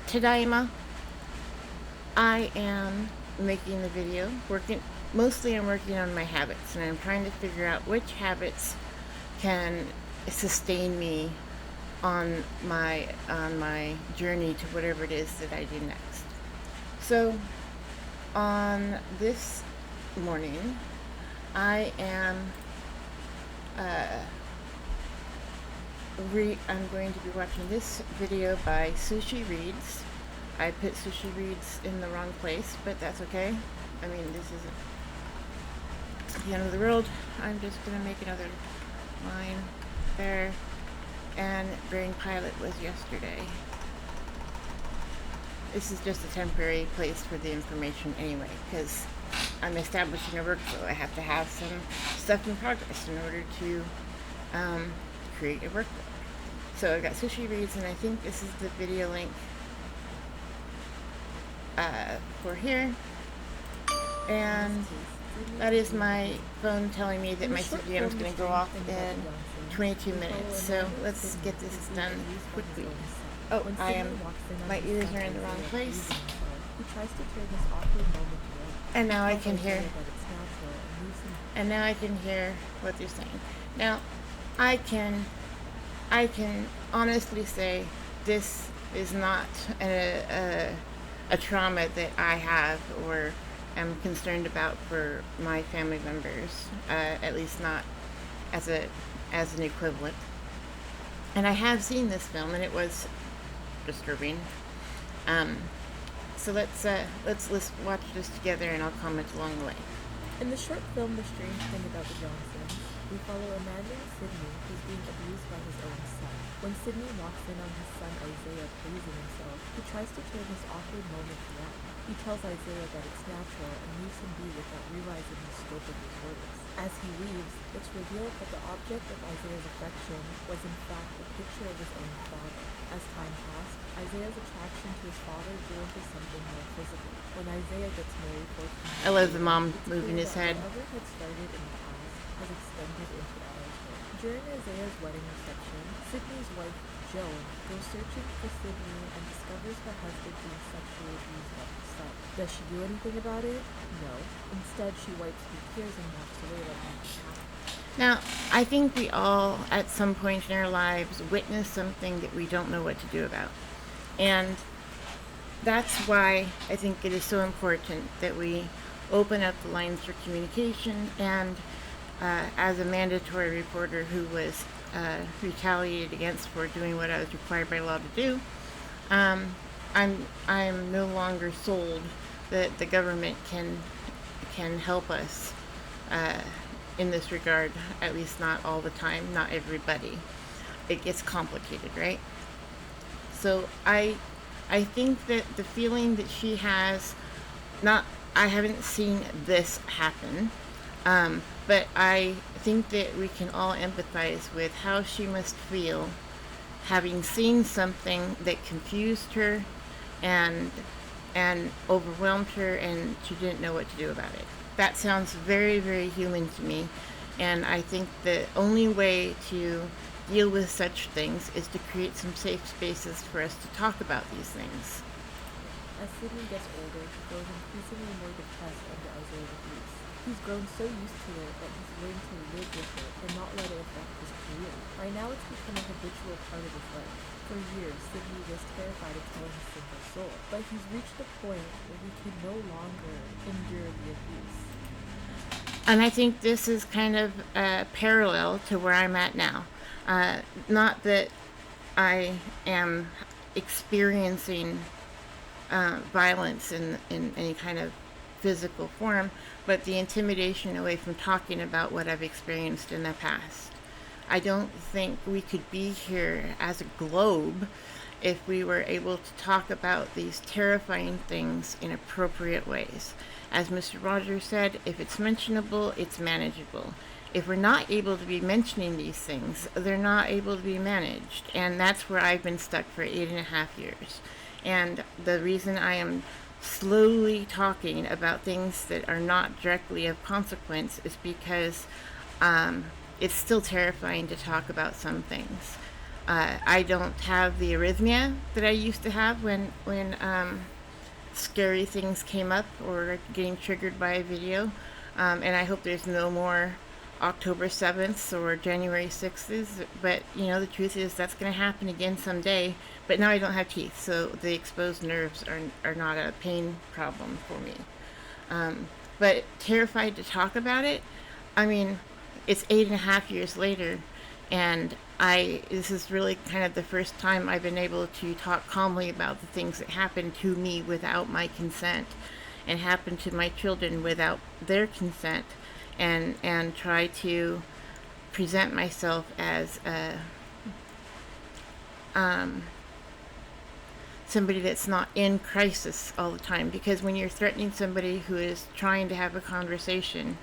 Tadaima, I am making the video, mostly I'm working on my habits, and I'm trying to figure out which habits can sustain me on my journey to whatever it is that I do next. So on this morning, I am I'm going to be watching this video by SushiReads. I put SushiReads in the wrong place, but that's okay. I mean, this isn't the end of the world. I'm just going to make another line there. And Brain Pilot was yesterday. This is just a temporary place for the information anyway, because I'm establishing a workflow. I have to have some stuff in progress in order to create a workflow. So I've got SushiReads, and I think this is the video link for here. And that is my phone telling me that my CGM is going to go off in 22 minutes. So let's get this done quickly. Oh, my ears are in the wrong place. And now I can hear. And now I can hear what they're saying. Now, I can honestly say this is not a trauma that I have or am concerned about for my family members, at least not as an equivalent. And I have seen this film, and it was disturbing. So let's watch this together, and I'll comment along the way. In the short film, The Strange Thing About the Johnsons, we follow imaginary Sydney, who's being abused by his own son. When Sydney walks in on his son Isaiah praising himself, he tries to turn this awkward moment around. He tells Isaiah that it's natural and leaves him be without realizing the scope of his words. As he leaves, it's revealed that the object of Isaiah's affection was in fact a picture of his own father. As time passed, Isaiah's attraction to his father grew into something more physical. When Isaiah gets married 14 years I love the mom moving his head. Whatever had started in the past has extended into adulthood. During Isaiah's wedding reception, Sydney's wife, Joan, goes searching for Sydney and discovers her husband being sexually abused by her son. Does she do anything about it? No. Instead, she wipes her tears and walks away like nothing happened. Now, I think we all, at some point in our lives, witness something that we don't know what to do about. And that's why I think it is so important that we open up the lines for communication. And as a mandatory reporter who was retaliated against for doing what I was required by law to do, I'm no longer sold that the government can help us in this regard, at least not all the time, not everybody. It gets complicated, right? So I think that the feeling that she has, I haven't seen this happen, but I think that we can all empathize with how she must feel having seen something that confused her and overwhelmed her, and she didn't know what to do about it. That sounds very, very human to me, and I think the only way to deal with such things is to create some safe spaces for us to talk about these things. As Sydney gets older, he grows increasingly more depressed under Isaiah's abuse. He's grown so used to it that he's learned to live with it and not let it affect his career. By now it's become a habitual part of his life. For years, Sydney was terrified of telling his single soul, but he's reached a point where he can no longer endure the abuse. And I think this is kind of parallel to where I'm at now. Not that I am experiencing violence in any kind of physical form, but the intimidation away from talking about what I've experienced in the past. I don't think we could be here as a globe if we were able to talk about these terrifying things in appropriate ways. As Mr. Rogers said, if it's mentionable, it's manageable. If we're not able to be mentioning these things, they're not able to be managed. And that's where I've been stuck for 8.5 years. And the reason I am slowly talking about things that are not directly of consequence is because it's still terrifying to talk about some things. I don't have the arrhythmia that I used to have when scary things came up or getting triggered by a video. And I hope there's no more October 7th or January 6th. But, the truth is that's going to happen again someday. But now I don't have teeth, so the exposed nerves are not a pain problem for me. But terrified to talk about it. I mean, it's 8.5 years later, and this is really kind of the first time I've been able to talk calmly about the things that happened to me without my consent, and happened to my children without their consent, and try to present myself as somebody that's not in crisis all the time. Because when you're threatening somebody who is trying to have a conversation,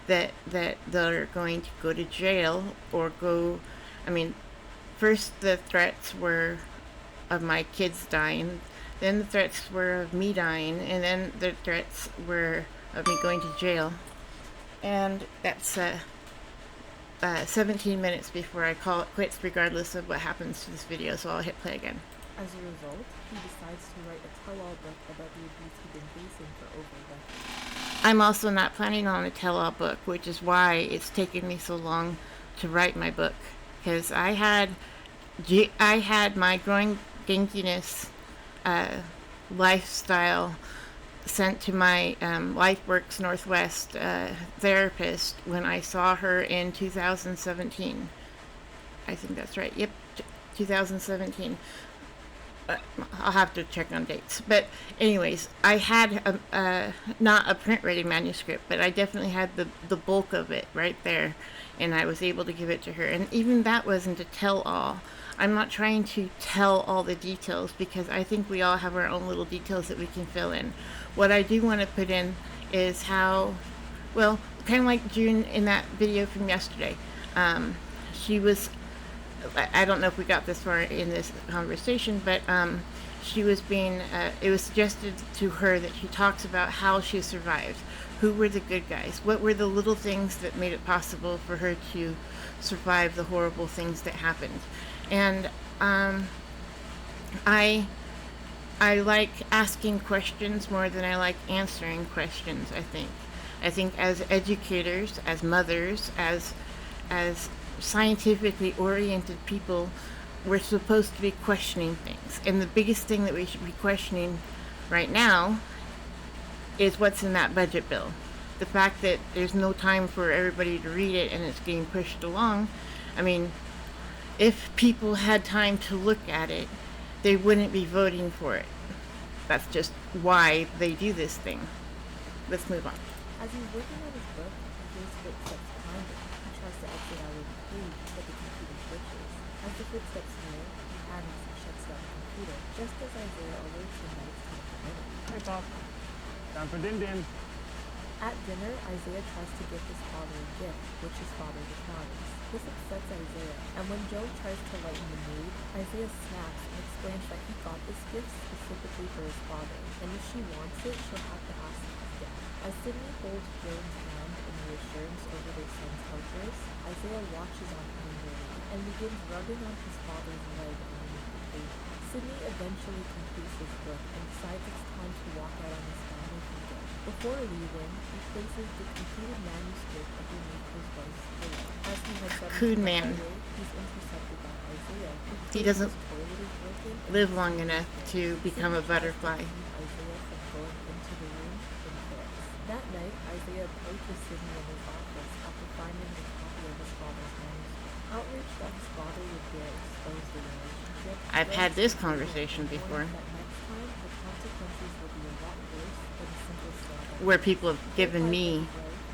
that they're going to go to jail or go, I mean, first the threats were of my kids dying, then the threats were of me dying, and then the threats were of me going to jail. And that's 17 minutes before I call it quits, regardless of what happens to this video, so I'll hit play again. As a result, he decides to write a tell-all book about the abuse he'd been facing for over a decade. I'm also not planning on a tell-all book, which is why it's taken me so long to write my book. Because I had my growing gankiness lifestyle sent to my LifeWorks Northwest therapist when I saw her in 2017. I think that's right. Yep, 2017. I'll have to check on dates. But anyways, I had not a print-ready manuscript, but I definitely had the bulk of it right there, and I was able to give it to her. And even that wasn't a tell-all. I'm not trying to tell all the details, because I think we all have our own little details that we can fill in. What I do want to put in is how, well, kind of like June in that video from yesterday. She was, I don't know if we got this far in this conversation, but she was being, it was suggested to her that she talks about how she survived. Who were the good guys? What were the little things that made it possible for her to survive the horrible things that happened? And I like asking questions more than I like answering questions, I think. I think as educators, as mothers, as scientifically oriented people, we're supposed to be questioning things. And the biggest thing that we should be questioning right now is what's in that budget bill. The fact that there's no time for everybody to read it and it's getting pushed along. I mean, if people had time to look at it, they wouldn't be voting for it. That's just why they do this thing. Let's move on. As he's working on his book, he hears footsteps behind him. He tries to exit out of the page, but the computer glitches. As the footsteps near, he panics and shuts down the computer, just as Isaiah alerts him that it's time for dinner. Hey, Pop. Time for din-din. At dinner, Isaiah tries to give his father a gift, which his father declines. This upsets Isaiah, and when Joe tries to lighten the mood, Isaiah snaps and explains that he got this gift specifically for his father, and if she wants it, she'll have to ask his dad. As Sydney holds Joe's hand in reassurance over their son's outburst, Isaiah watches on angrily and begins rubbing on his father's leg underneath the table. Sydney eventually completes his book and decides it's time to walk out on his family weekend. Before leaving, he places the completed manuscript underneath his wife's pillow. As he heads up Coon to the man. highway, he's intercepted by Isaiah, who He claims doesn't his toilet is broken and live long enough to become a Sydney tries to butterfly. keep Isaiah from going into the room and fails. That night, Isaiah approaches Sydney in his office after finding a copy of his father's manuscript. Outraged that his father would dare expose the relationship, I've Joe had this is conversation warning before, that next time the consequences will be a lot worse than a simple stab at where the people have given me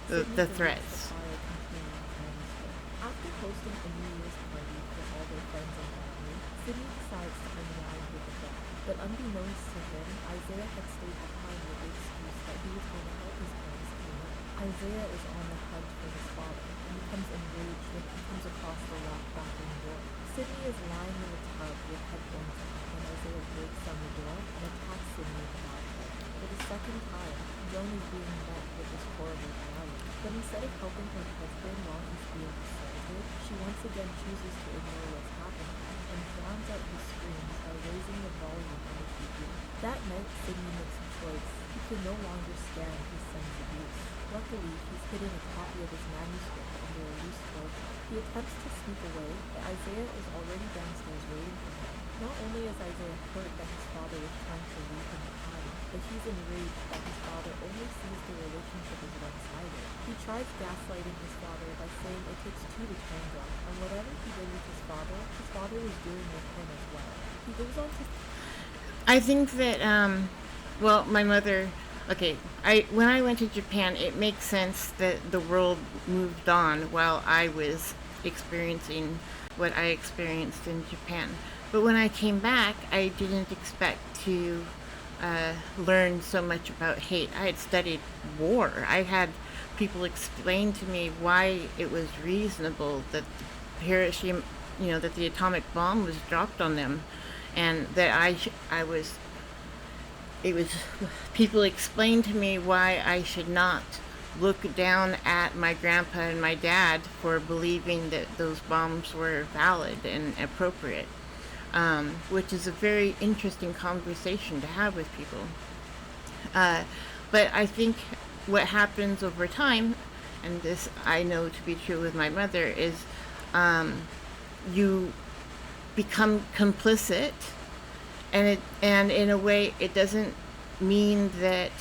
the Sydney threats. deletes the file containing his manuscript. After hosting a New Year's party for all their friends and family, Sydney decides to unwind with the dad. But unbeknownst to him, Isaiah had stayed behind with the excuse that he was going to help his parents clean up. Isaiah is on the hunt for his father and becomes enraged when he comes across the locked bathroom door. Sydney is lying in a tub with headphones on when Isaiah breaks down the door and attacks Sydney with a bathtub. For the second time, Joan is being met with this horrible reality. But instead of helping her husband while he's being assaulted, she once again chooses to ignore what's happening. and drowns out his screams by raising the volume on the TV. That night, Sydney makes a choice. He can no longer stand his son's abuse. Luckily, he's hidden a copy of his manuscript under a loose wardrobe. He attempts to sneak away, but Isaiah is already downstairs waiting for him. Not only is Isaiah hurt that his father was trying to leave him behind, but he's enraged that his father only sees the relationship as one-sided. He tries gaslighting his father by saying it takes two to tango, and whatever he did with his father was doing with him as well. He goes on to... I think that, well, my mother, okay, when I went to Japan, it makes sense that the world moved on while I was experiencing what I experienced in Japan. But when I came back, I didn't expect to learn so much about hate. I had studied war. I had people explain to me why it was reasonable that Hiroshima, that the atomic bomb was dropped on them, and that people explained to me why I should not look down at my grandpa and my dad for believing that those bombs were valid and appropriate, which is a very interesting conversation to have with people. But I think what happens over time, and this I know to be true with my mother, is you become complicit, and in a way it doesn't mean that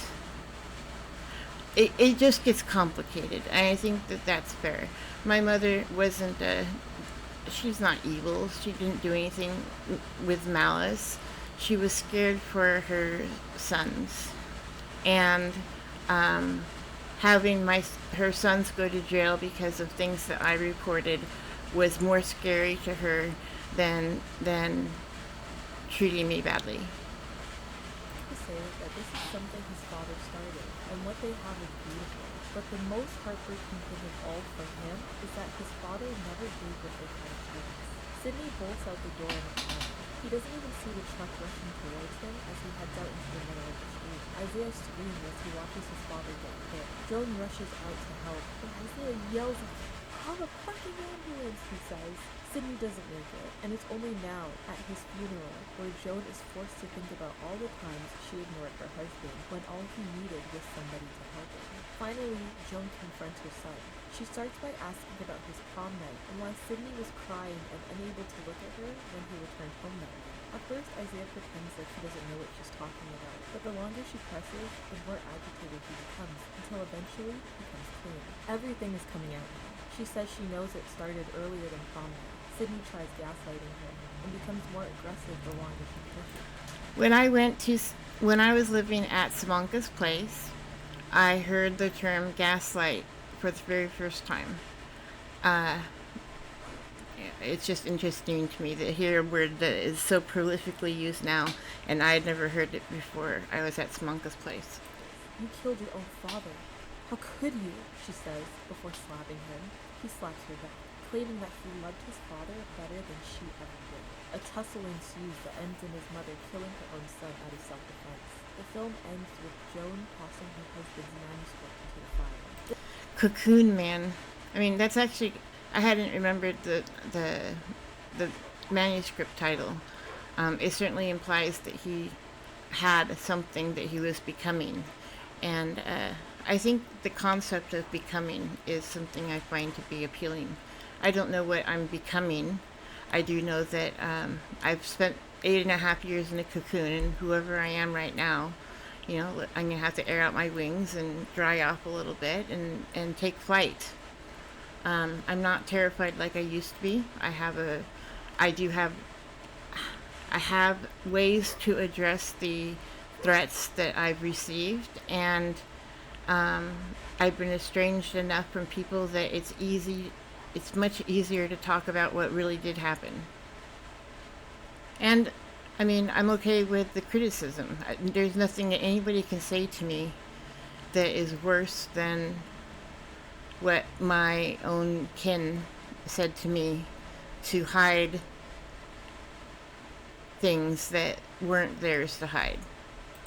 it just gets complicated, and I think that that's fair. My mother wasn't she's not evil. She didn't do anything with malice. She was scared for her sons, and having her sons go to jail because of things that I reported was more scary to her than treating me badly. To say that this is something his father started, and what they have is beautiful. But the most heartbreaking thing of all for him is that his father never gave what they had a chance. Sydney bolts out the door in a panic. He doesn't even see the truck rushing towards him as he heads out into the middle of the street. Isaiah screams as he watches his father get hit. Joan rushes out to help, but Isaiah yells at him, "Call a fucking ambulance," he says. Sydney doesn't make it, and it's only now, at his funeral, where Joan is forced to think about all the times she ignored her husband when all he needed was somebody to help him. Finally, Joan confronts her son. She starts by asking about his prom night and why Sydney was crying and unable to look at her when he returned home that night. At first, Isaiah pretends like he doesn't know what she's talking about, but the longer she presses, the more agitated he becomes, until eventually he comes clean. Everything is coming out now. She says she knows it started earlier than prom night. Sydney tries gaslighting her and becomes more aggressive the longer she pushes. When I was living at Samanka's place, I heard the term gaslight for the very first time. It's just interesting to me to hear a word that is so prolifically used now, and I had never heard it before I was at Samanka's place. "You killed your own father. How could you?" she says before slapping him. He slaps her back, claiming that he loved his father better than she ever did. A tussle ensues that ends in his mother killing her own son out of self-defense. The film ends with Joan tossing her husband's manuscript into the fire. Cocoon Man. I mean, that's actually, I hadn't remembered the manuscript title. It certainly implies that he had something that he was becoming, and I think the concept of becoming is something I find to be appealing. I don't know what I'm becoming. I do know that I've spent 8.5 years in a cocoon, and whoever I am right now, I'm going to have to air out my wings and dry off a little bit and take flight. I'm not terrified like I used to be. I have ways to address the threats that I've received, and I've been estranged enough from people that it's much easier to talk about what really did happen. And I mean, I'm okay with the criticism. There's nothing that anybody can say to me that is worse than what my own kin said to me to hide things that weren't theirs to hide.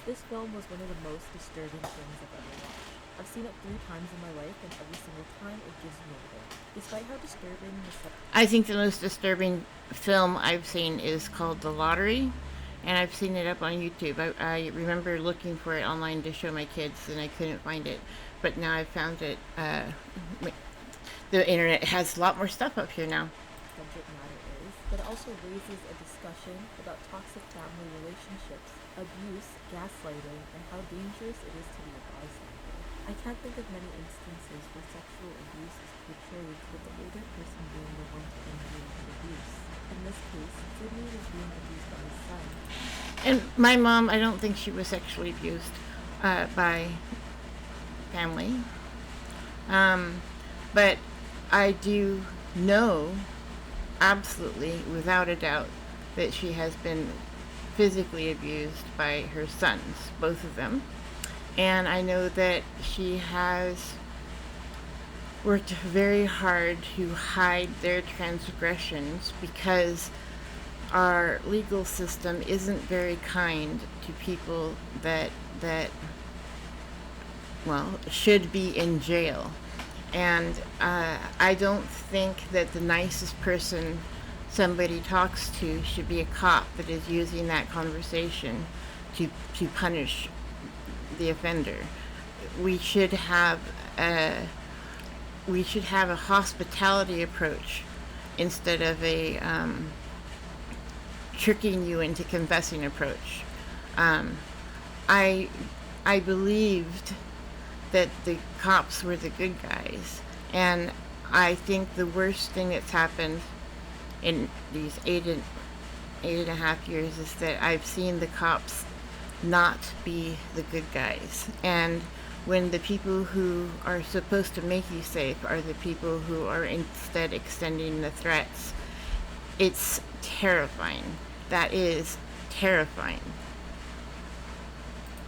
This film was one of the most disturbing things I've ever watched. I've seen it 3 times in my life, and every single time it gives me a bit. Despite how disturbing the I think the most disturbing film I've seen is called The Lottery, and I've seen it up on YouTube. I remember looking for it online to show my kids, and I couldn't find it, but now I've found it. The internet has a lot more stuff up here now. subject matter is, but it also raises a discussion about toxic family relationships, abuse, gaslighting, and how dangerous it is to be a bystander. I can't think of many instances where sexual abuse is portrayed with the older person being the one to endure the abuse. In this case, Sydney was being abused by his son. And my mom, I don't think she was sexually abused by family. But I do know, absolutely, without a doubt, that she has been physically abused by her sons, both of them. And I know that she has worked very hard to hide their transgressions because our legal system isn't very kind to people that should be in jail. And I don't think that the nicest person somebody talks to should be a cop that is using that conversation to punish the offender. We should have a hospitality approach instead of a tricking you into confessing approach. I believed that the cops were the good guys, and I think the worst thing that's happened in these eight and a half years is that I've seen the cops not be the good guys. And when the people who are supposed to make you safe are the people who are instead extending the threats, it's terrifying. That is terrifying.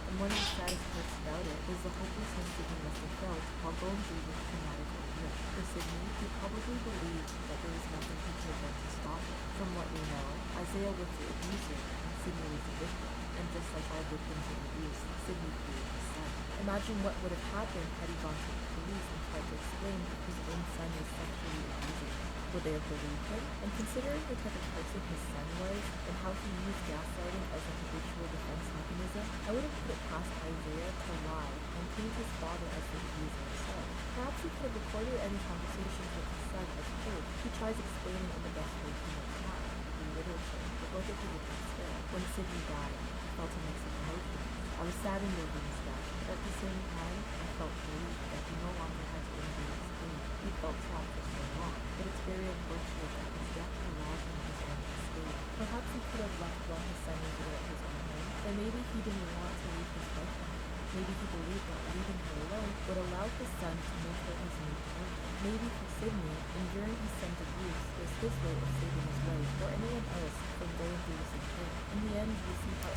And one of the saddest parts about it is the hopelessness Sydney must have felt while going through this traumatic ordeal. For Sydney, he probably believed that there was nothing he could have done to stop it. From what we know, Isaiah was the abuser and Sydney was the victim. And just like all victims of abuse, Sydney created his son. Imagine what would have happened had he gone to the police and tried to explain that his own son was sexually abusing him. Would they have believed him? And considering the type of person his son was and how he used gaslighting as a habitual defense mechanism, I would have put it past Isaiah to lie and paint his father as the abuser instead. Perhaps he could have recorded any conversations with his son as proof. He tries explaining in the best way he knows how, through literature, but what did he do instead? When Sydney died, I felt a mix of emotions. I was saddened over his death, but at the same time, I felt relieved that he no longer had to endure his pain. He felt trapped for so long, but it's very unfortunate that his death allowed him his own escape. Perhaps he could have left while his son was away at his own home, or maybe he didn't want to leave his wife behind. Maybe he believed that leaving her alone would allow his son to make her his new partner. Maybe for Sydney, enduring his son's abuse was his way of saving his wife or anyone else from going through the same thing. In the end, we see how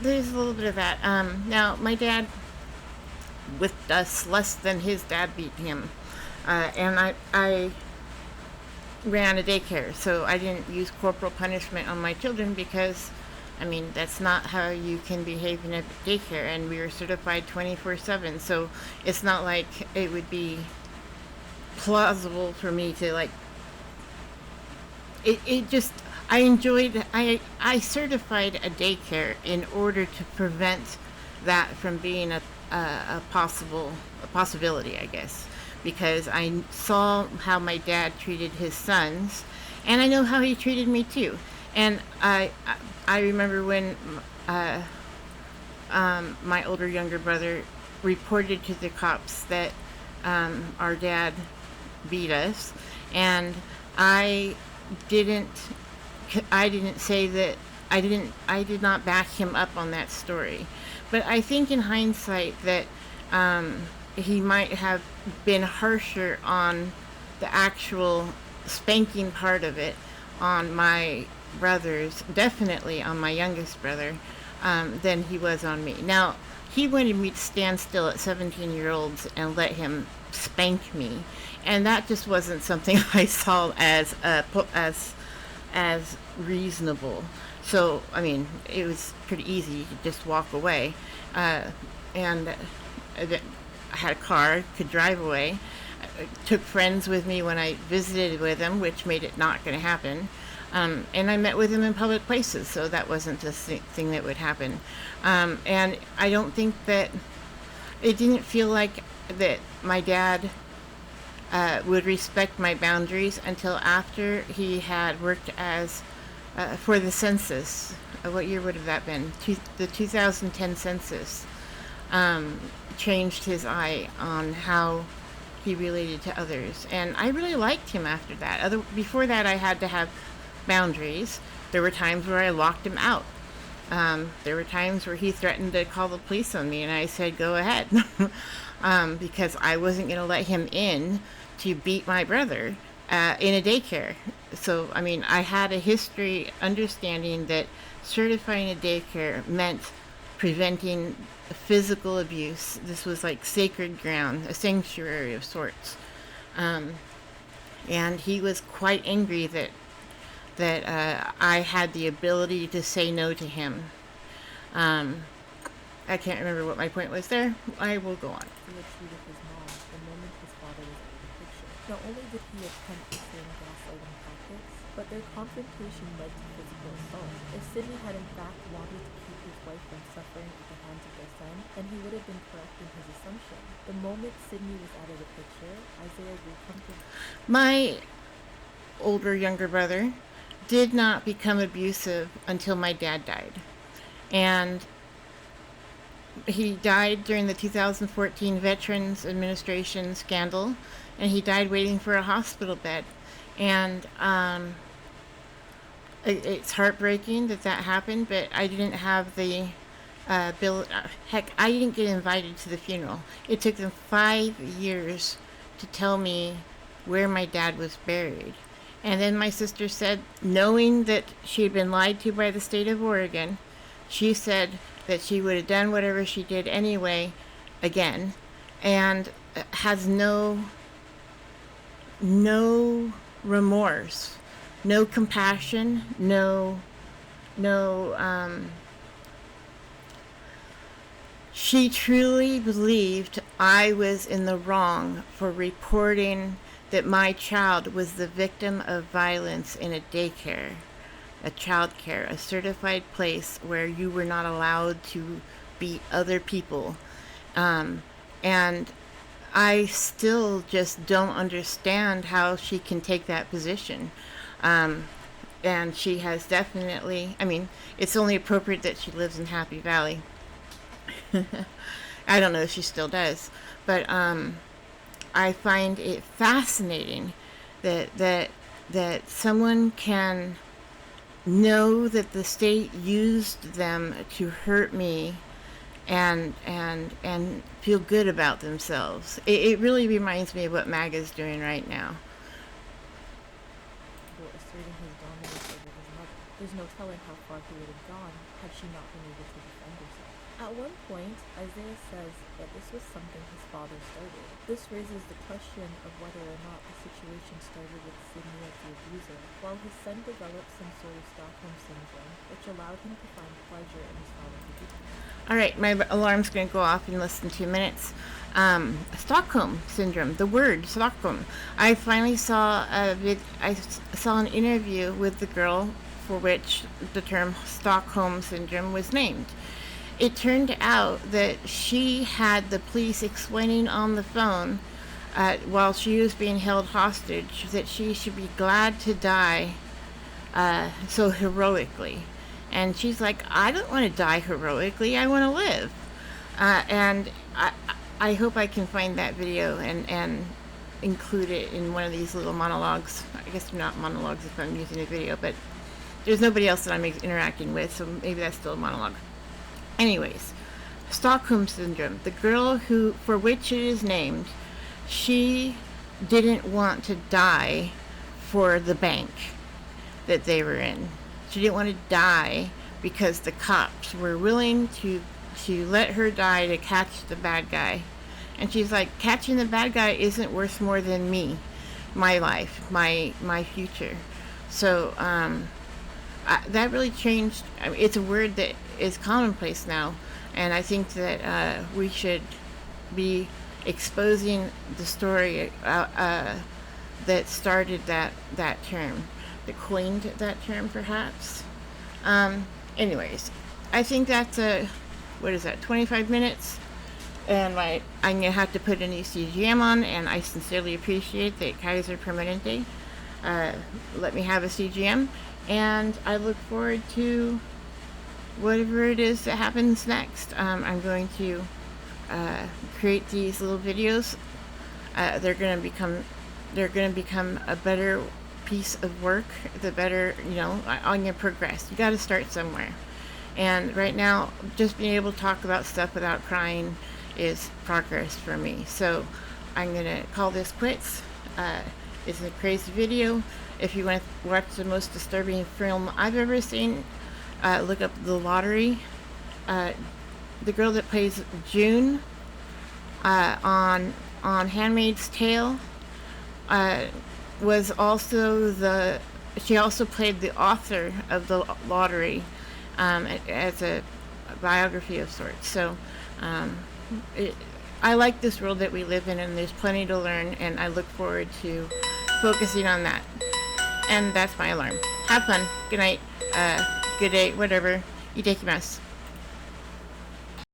There's a little bit of that. Now, my dad whipped us less than his dad beat him, and I ran a daycare, so I didn't use corporal punishment on my children because, I mean, that's not how you can behave in a daycare, and we were certified 24/7, so it's not like it would be plausible for me to like. It just I certified a daycare in order to prevent that from being a possibility, I guess, because I saw how my dad treated his sons, and I know how he treated me too. And I remember when my younger brother reported to the cops that our dad beat us, and I didn't say that. I did not back him up on that story, but I think in hindsight that he might have been harsher on the actual spanking part of it on my brothers, definitely on my youngest brother, than he was on me. Now, he wanted me to stand still at 17-year-olds and let him spank me, and that just wasn't something I saw as reasonable. So, I mean, it was pretty easy. You could just walk away, and had a car, could drive away. I took friends with me when I visited with him, which made it not going to happen. And I met with him in public places, so that wasn't a thing that would happen. And I don't think that it didn't feel like that my dad would respect my boundaries until after he had worked as for the census. What year would have that been? The 2010 census changed his eye on how he related to others, and I really liked him after that. Before that, I had to have boundaries. There were times where I locked him out. There were times where he threatened to call the police on me, and I said, go ahead, because I wasn't going to let him in to beat my brother in a daycare. So, I mean, I had a history understanding that certifying a daycare meant preventing physical abuse. This was like sacred ground, a sanctuary of sorts. And he was quite angry that I had the ability to say no to him. I can't remember what my point was there. I will go on. He had treated his mom the moment his father was out of the picture. Not only did he attempt the same gaslighting tactics, but their confrontation led to physical assault. If Sydney had in fact wanted to keep his wife from suffering at the hands of their son, then he would have been correct in his assumption. The moment Sydney was out of the picture, Isaiah grew comfortable. My younger brother did not become abusive until my dad died. And he died during the 2014 Veterans Administration scandal, and he died waiting for a hospital bed. And it's heartbreaking that happened, but I didn't have the bill. Heck, I didn't get invited to the funeral. It took them 5 years to tell me where my dad was buried. And then my sister said, knowing that she had been lied to by the state of Oregon, she said that she would have done whatever she did anyway again, and has no remorse, no compassion, she truly believed I was in the wrong for reporting that my child was the victim of violence in a daycare, a child care, a certified place where you were not allowed to beat other people. And I still just don't understand how she can take that position. And she has definitely, I mean, it's only appropriate that she lives in Happy Valley. I don't know if she still does, but I find it fascinating that someone can know that the state used them to hurt me and feel good about themselves. It really reminds me of what MAGA's doing right now. Asserting his dominance over his mother. There's no telling how far he would have gone had she not been able to defend herself. At one point, Isaiah says that this was something his father started. This raises the question of whether or not the situation started with Sydney as the abuser, while his son developed some sort of Stockholm syndrome, which allowed him to find pleasure in his father's abuse. All right, my alarm's going to go off in less than 2 minutes. Stockholm syndrome, the word Stockholm. I finally saw an interview with the girl for which the term Stockholm syndrome was named. It turned out that she had the police explaining on the phone while she was being held hostage that she should be glad to die so heroically. And she's like, I don't want to die heroically, I want to live. And I hope I can find that video and include it in one of these little monologues. I guess not monologues if I'm using a video, but there's nobody else that I'm interacting with, so maybe that's still a monologue. Anyways, Stockholm Syndrome, the girl for which it is named, she didn't want to die for the bank that they were in. She didn't want to die because the cops were willing to let her die to catch the bad guy. And she's like, catching the bad guy isn't worth more than me, my life, my future. So that really changed. I mean, it's a word that is commonplace now, and I think that we should be exposing the story that started that term, that coined that term, perhaps. Anyways, I think that's what is that, 25 minutes? And I'm going to have to put a new CGM on, and I sincerely appreciate that Kaiser Permanente let me have a CGM, and I look forward to whatever it is that happens next. I'm going to create these little videos. They're going to become a better piece of work. The better, I'm going to progress. You got to start somewhere. And right now, just being able to talk about stuff without crying is progress for me. So I'm going to call this quits. It's a crazy video. If you want to watch the most disturbing film I've ever seen, look up The Lottery. The girl that plays June on Handmaid's Tale was also she also played the author of The Lottery as a biography of sorts. So I like this world that we live in, and there's plenty to learn, and I look forward to focusing on that. And that's my alarm. Have fun. Good night. Good day. Whatever. Itadakimasu.